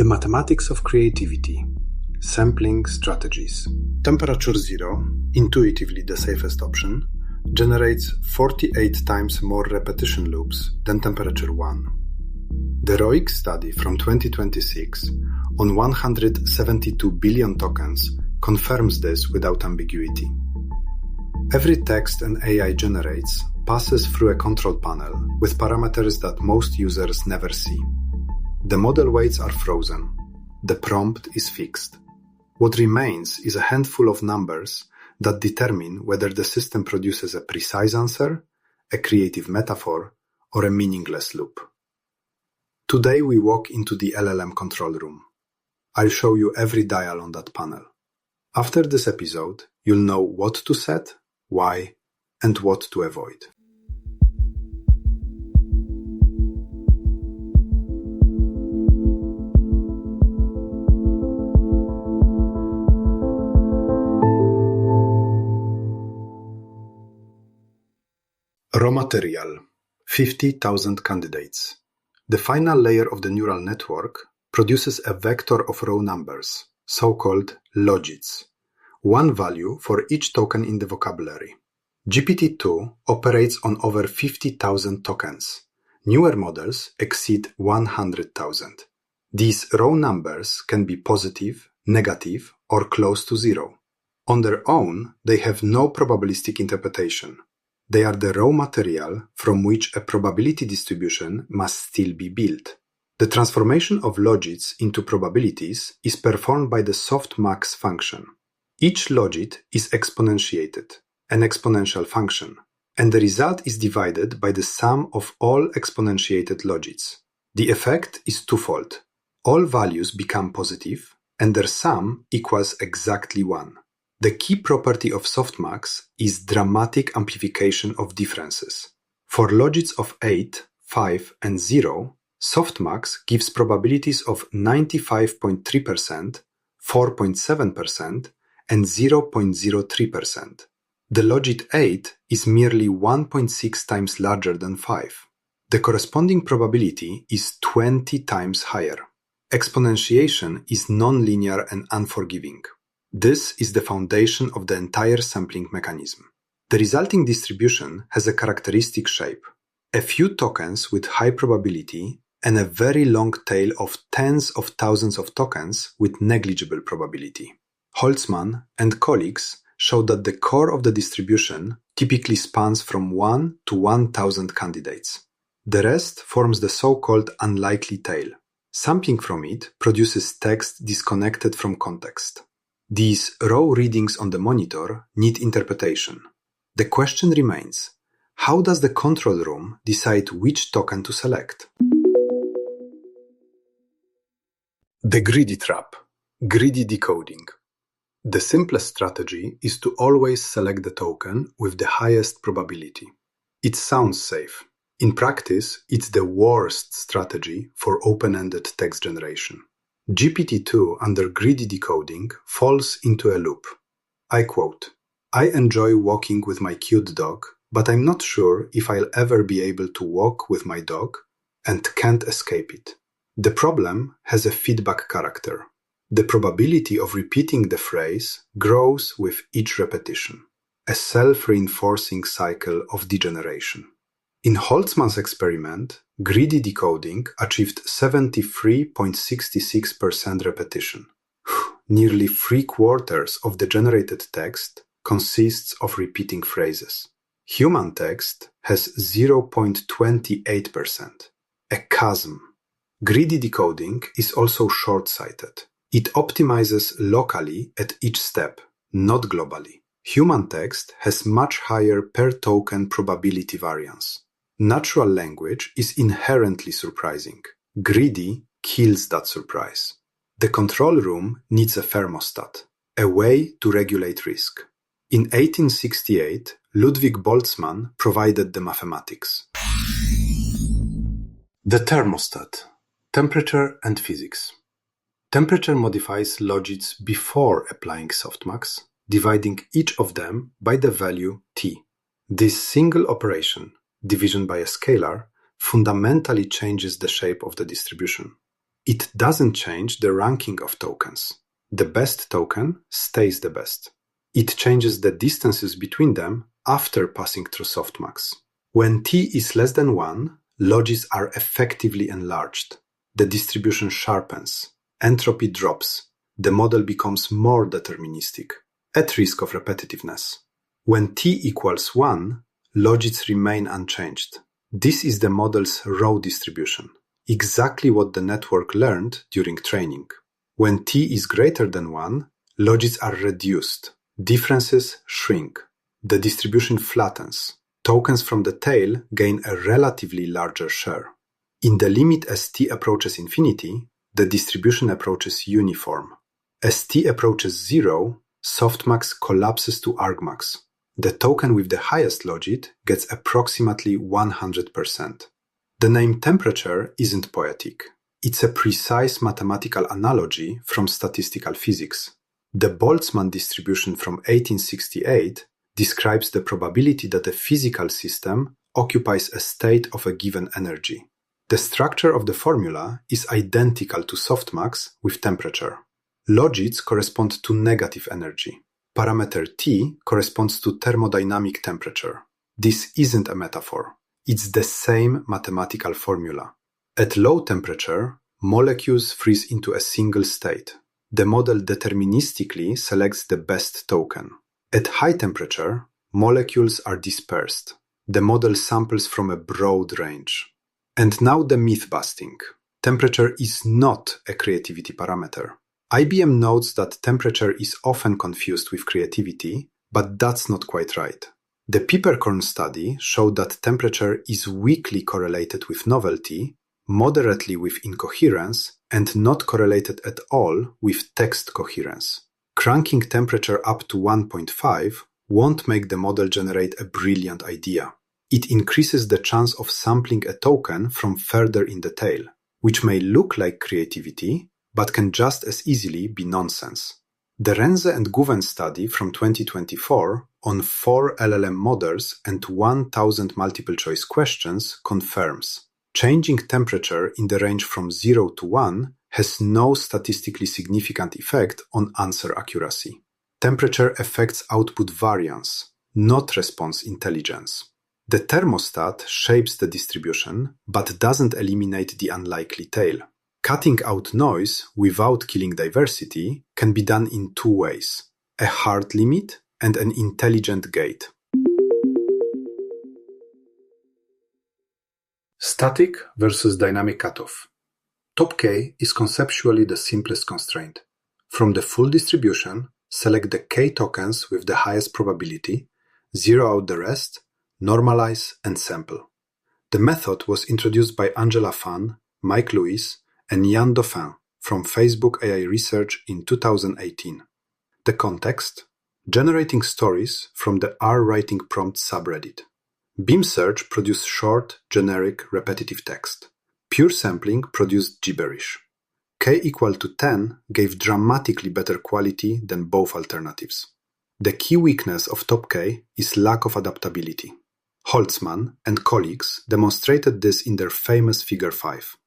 The mathematics of creativity. Sampling strategies. Temperature 0, intuitively the safest option, generates 48 times more repetition loops than temperature 1. The Roig study from 2026 on 172 billion tokens confirms this without ambiguity. Every text an AI generates passes through a control panel with parameters that most users never see. The model weights are frozen. The prompt is fixed. What remains is a handful of numbers that determine whether the system produces a precise answer, a creative metaphor, or a meaningless loop. Today we walk into the LLM control room. I'll show you every dial on that panel. After this episode, you'll know what to set, why, and what to avoid. Raw material, 50,000 candidates. The final layer of the neural network produces a vector of raw numbers, so-called logits, one value for each token in the vocabulary. GPT-2 operates on over 50,000 tokens. Newer models exceed 100,000. These raw numbers can be positive, negative, or close to zero. On their own, they have no probabilistic interpretation. They are the raw material from which a probability distribution must still be built. The transformation of logits into probabilities is performed by the softmax function. Each logit is exponentiated, an exponential function, and the result is divided by the sum of all exponentiated logits. The effect is twofold. All values become positive, and their sum equals exactly 1. The key property of softmax is dramatic amplification of differences. For logits of 8, 5, and 0, softmax gives probabilities of 95.3%, 4.7%, and 0.03%. The logit 8 is merely 1.6 times larger than 5. The corresponding probability is 20 times higher. Exponentiation is nonlinear and unforgiving. This is the foundation of the entire sampling mechanism. The resulting distribution has a characteristic shape: a few tokens with high probability and a very long tail of tens of thousands of tokens with negligible probability. Holtzman and colleagues showed that the core of the distribution typically spans from 1 to 1,000 candidates. The rest forms the so-called unlikely tail. Sampling from it produces text disconnected from context. These raw readings on the monitor need interpretation. The question remains: how does the control room decide which token to select? The greedy trap, greedy decoding. The simplest strategy is to always select the token with the highest probability. It sounds safe. In practice, it's the worst strategy for open-ended text generation. GPT-2 under greedy decoding falls into a loop. I quote, "I enjoy walking with my cute dog, but I'm not sure if I'll ever be able to walk with my dog and can't escape it." The problem has a feedback character. The probability of repeating the phrase grows with each repetition, a self-reinforcing cycle of degeneration. In Holtzman's experiment, greedy decoding achieved 73.66% repetition. Nearly 3/4 of the generated text consists of repeating phrases. Human text has 0.28%, a chasm. Greedy decoding is also short-sighted. It optimizes locally at each step, not globally. Human text has much higher per-token probability variance. Natural language is inherently surprising. Greedy kills that surprise. The control room needs a thermostat, a way to regulate risk. In 1868, Ludwig Boltzmann provided the mathematics. The thermostat, temperature and physics. Temperature modifies logits before applying softmax, dividing each of them by the value T. This single operation, division by a scalar, fundamentally changes the shape of the distribution. It doesn't change the ranking of tokens. The best token stays the best. It changes the distances between them after passing through softmax. When t is less than 1, logits are effectively enlarged. The distribution sharpens. Entropy drops. The model becomes more deterministic, at risk of repetitiveness. When t equals 1, logits remain unchanged. This is the model's row distribution, exactly what the network learned during training. When t is greater than 1, logits are reduced. Differences shrink. The distribution flattens. Tokens from the tail gain a relatively larger share. In the limit as t approaches infinity, the distribution approaches uniform. As t approaches 0, softmax collapses to argmax. The token with the highest logit gets approximately 100%. The name temperature isn't poetic. It's a precise mathematical analogy from statistical physics. The Boltzmann distribution from 1868 describes the probability that a physical system occupies a state of a given energy. The structure of the formula is identical to softmax with temperature. Logits correspond to negative energy. Parameter T corresponds to thermodynamic temperature. This isn't a metaphor. It's the same mathematical formula. At low temperature, molecules freeze into a single state. The model deterministically selects the best token. At high temperature, molecules are dispersed. The model samples from a broad range. And now the myth busting. Temperature is not a creativity parameter. IBM notes that temperature is often confused with creativity, but that's not quite right. The peppercorn study showed that temperature is weakly correlated with novelty, moderately with incoherence, and not correlated at all with text coherence. Cranking temperature up to 1.5 won't make the model generate a brilliant idea. It increases the chance of sampling a token from further in the tail, which may look like creativity, but can just as easily be nonsense. The Renze and Guven study from 2024 on 4 LLM models and 1,000 multiple-choice questions confirms changing temperature in the range from 0 to 1 has no statistically significant effect on answer accuracy. Temperature affects output variance, not response intelligence. The thermostat shapes the distribution, but doesn't eliminate the unlikely tail. Cutting out noise without killing diversity can be done in two ways: a hard limit and an intelligent gate. Static versus dynamic cutoff. Top k is conceptually the simplest constraint. From the full distribution, select the k tokens with the highest probability, zero out the rest, normalize, and sample. The method was introduced by Angela Fan, Mike Lewis, and Yann Dauphin from Facebook AI Research in 2018. The context: generating stories from the R-writing prompt subreddit. Beam search produced short, generic, repetitive text. Pure sampling produced gibberish. K equal to 10 gave dramatically better quality than both alternatives. The key weakness of Top K is lack of adaptability. Holtzman and colleagues demonstrated this in their famous Figure 5.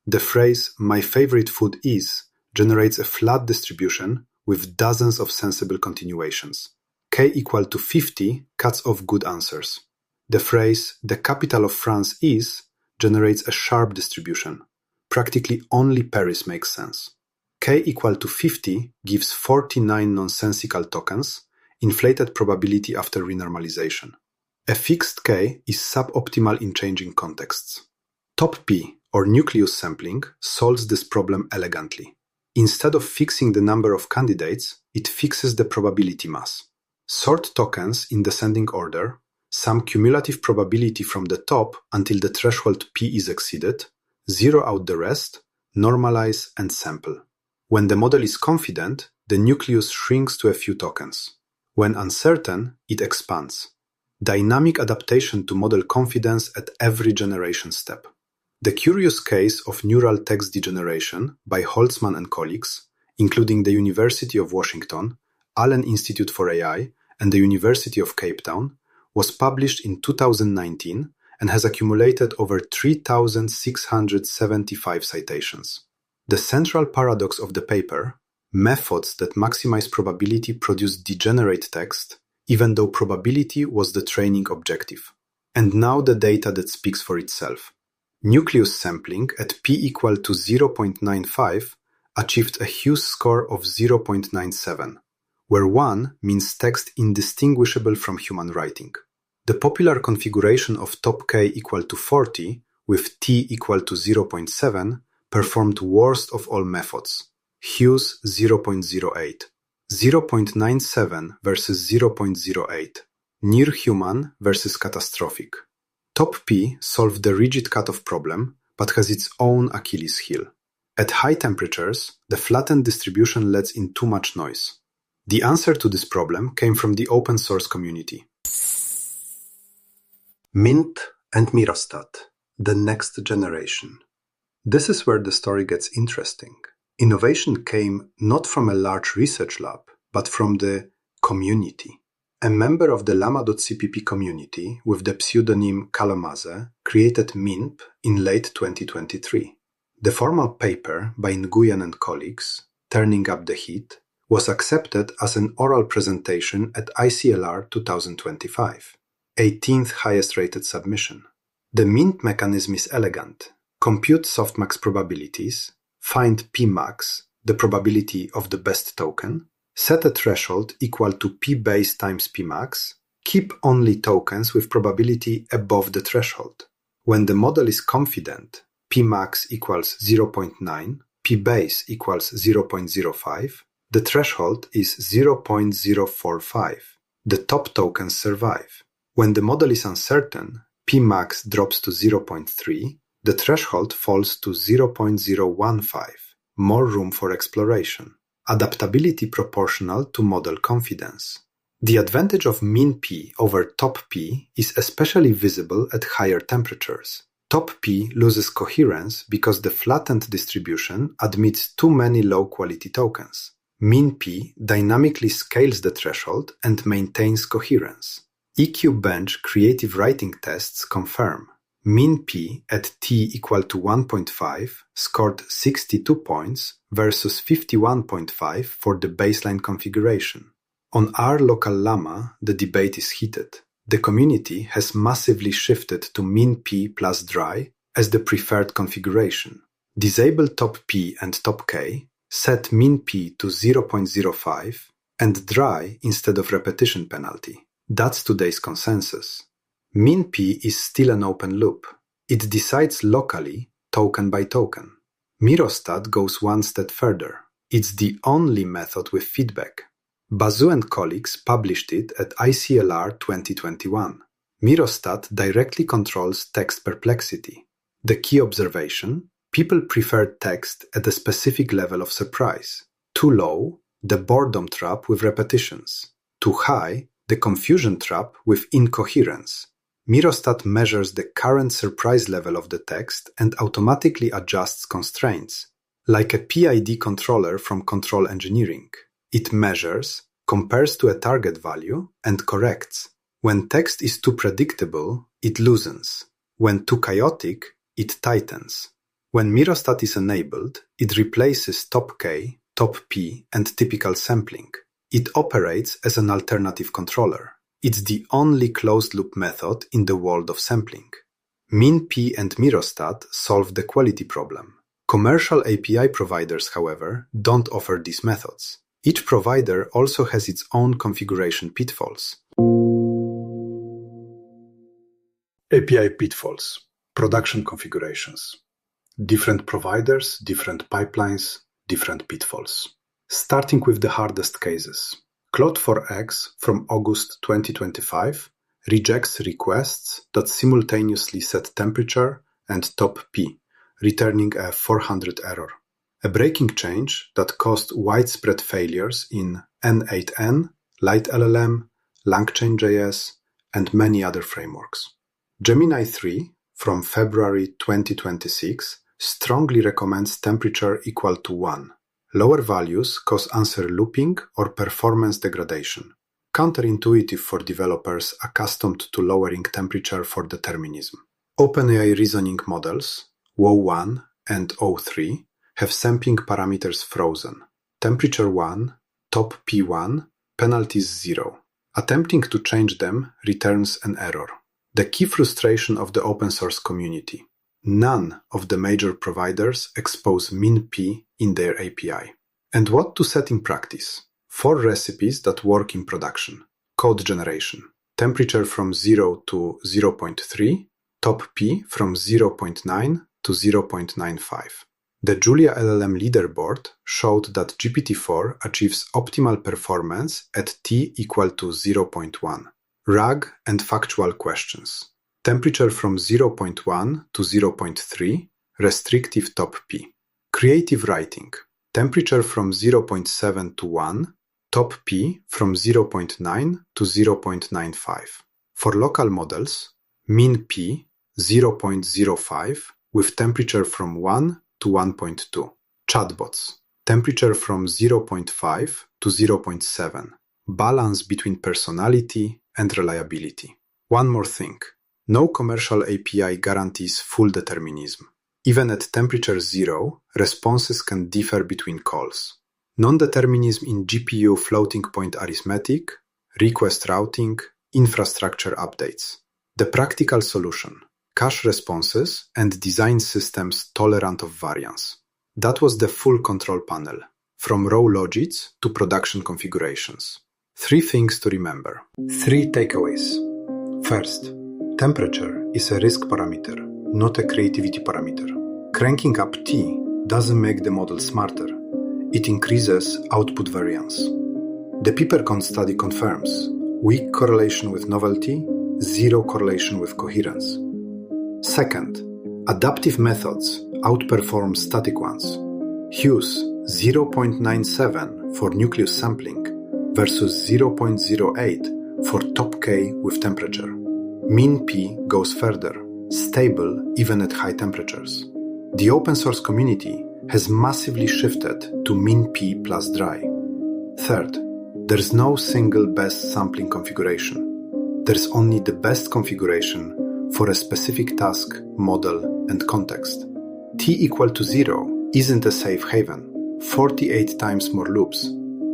The phrase "my favorite food is" generates a flat distribution with dozens of sensible continuations. K equal to 50 cuts off good answers. The phrase "the capital of France is" generates a sharp distribution. Practically only Paris makes sense. K equal to 50 gives 49 nonsensical tokens, inflated probability after renormalization. A fixed K is suboptimal in changing contexts. Top P, or nucleus sampling, solves this problem elegantly. Instead of fixing the number of candidates, it fixes the probability mass. Sort tokens in descending order, sum cumulative probability from the top until the threshold P is exceeded, zero out the rest, normalize, and sample. When the model is confident, the nucleus shrinks to a few tokens. When uncertain, it expands. Dynamic adaptation to model confidence at every generation step. The curious case of neural text degeneration by Holtzman and colleagues, including the University of Washington, Allen Institute for AI, and the University of Cape Town, was published in 2019 and has accumulated over 3,675 citations. The central paradox of the paper: methods that maximize probability produce degenerate text, even though probability was the training objective. And now the data that speaks for itself. Nucleus sampling at p equal to 0.95 achieved a Hughes score of 0.97, where 1 means text indistinguishable from human writing. The popular configuration of top k equal to 40 with t equal to 0.7 performed worst of all methods, Hughes 0.08, 0.97 versus 0.08, near human versus catastrophic. Top P solved the rigid cutoff problem, but has its own Achilles heel. At high temperatures, the flattened distribution lets in too much noise. The answer to this problem came from the open source community. Mint and Mirostat, the next generation. This is where the story gets interesting. Innovation came not from a large research lab, but from the community. A member of the llama.cpp community with the pseudonym Kalamazoo created MINP in late 2023. The formal paper by Nguyen and colleagues, Turning Up the Heat, was accepted as an oral presentation at ICLR 2025, 18th highest rated submission. The MINP mechanism is elegant. Compute softmax probabilities, find Pmax, the probability of the best token, set a threshold equal to P base times Pmax, keep only tokens with probability above the threshold. When the model is confident, Pmax equals 0.9, P base equals 0.05, the threshold is 0.045. The top tokens survive. When the model is uncertain, Pmax drops to 0.3, the threshold falls to 0.015, more room for exploration. Adaptability proportional to model confidence. The advantage of min P over top P is especially visible at higher temperatures. Top P loses coherence because the flattened distribution admits too many low-quality tokens. Min P dynamically scales the threshold and maintains coherence. EQ Bench creative writing tests confirm. Min P at t equal to 1.5 scored 62 points versus 51.5 for the baseline configuration. On R local llama, the debate is heated. The community has massively shifted to min P plus dry as the preferred configuration. Disable top P and top K, set min P to 0.05, and dry instead of repetition penalty. That's today's consensus. Min P is still an open loop. It decides locally, token by token. Mirostat goes one step further. It's the only method with feedback. Basu and colleagues published it at ICLR 2021. Mirostat directly controls text perplexity. The key observation: people prefer text at a specific level of surprise. Too low, the boredom trap with repetitions. Too high, the confusion trap with incoherence. Mirostat measures the current surprise level of the text and automatically adjusts constraints, like a PID controller from control engineering. It measures, compares to a target value, and corrects. When text is too predictable, it loosens. When too chaotic, it tightens. When Mirostat is enabled, it replaces top K, top P, and typical sampling. It operates as an alternative controller. It's the only closed-loop method in the world of sampling. Min P and Mirostat solve the quality problem. Commercial API providers, however, don't offer these methods. Each provider also has its own configuration pitfalls. API pitfalls. Production configurations. Different providers, different pipelines, different pitfalls. Starting with the hardest cases. Claude 4X from August 2025 rejects requests that simultaneously set temperature and top P, returning a 400 error. A breaking change that caused widespread failures in N8N, Light LLM, LangChain.js, and many other frameworks. Gemini 3 from February 2026 strongly recommends temperature equal to 1. Lower values cause answer looping or performance degradation, counterintuitive for developers accustomed to lowering temperature for determinism. OpenAI reasoning models, WO1 and O3, have sampling parameters frozen. Temperature 1, top P1, penalties 0. Attempting to change them returns an error. The key frustration of the open source community. None of the major providers expose min P in their API. And what to set in practice? 4 recipes that work in production. Code generation. Temperature from 0 to 0.3, top P from 0.9 to 0.95. The Julia LLM leaderboard showed that GPT-4 achieves optimal performance at T equal to 0.1. RAG and factual questions. Temperature from 0.1 to 0.3, restrictive top P. Creative writing. Temperature from 0.7 to 1, top P from 0.9 to 0.95. For local models, min P 0.05 with temperature from 1 to 1.2. Chatbots. Temperature from 0.5 to 0.7. Balance between personality and reliability. One more thing. No commercial API guarantees full determinism. Even at temperature 0, responses can differ between calls. Non-determinism in GPU floating point arithmetic, request routing, infrastructure updates. The practical solution: cache responses and design systems tolerant of variance. That was the full control panel, from raw logits to production configurations. 3 things to remember. 3 takeaways. First, temperature is a risk parameter, not a creativity parameter. Cranking up T doesn't make the model smarter. It increases output variance. The PiperCon study confirms weak correlation with novelty, zero correlation with coherence. Second, adaptive methods outperform static ones. Hughes 0.97 for nucleus sampling versus 0.08 for top K with temperature. Min P goes further, stable even at high temperatures. The open source community has massively shifted to min P plus dry. Third, there's no single best sampling configuration. There's only the best configuration for a specific task, model, and context. T equal to 0 isn't a safe haven. 48 times more loops.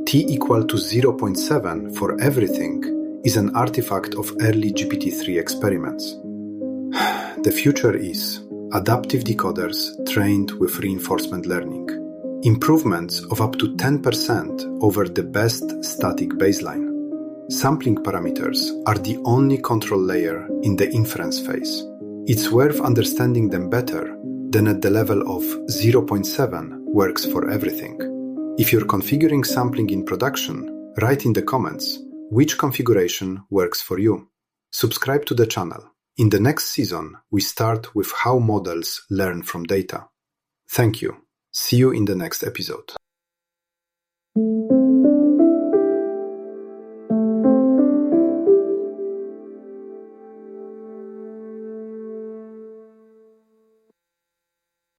T equal to 0.7 for everything is an artifact of early GPT-3 experiments. The future is adaptive decoders trained with reinforcement learning. Improvements of up to 10% over the best static baseline. Sampling parameters are the only control layer in the inference phase. It's worth understanding them better than at the level of 0.7 works for everything. If you're configuring sampling in production, write in the comments which configuration works for you. Subscribe to the channel. In the next season, we start with how models learn from data. Thank you. See you in the next episode.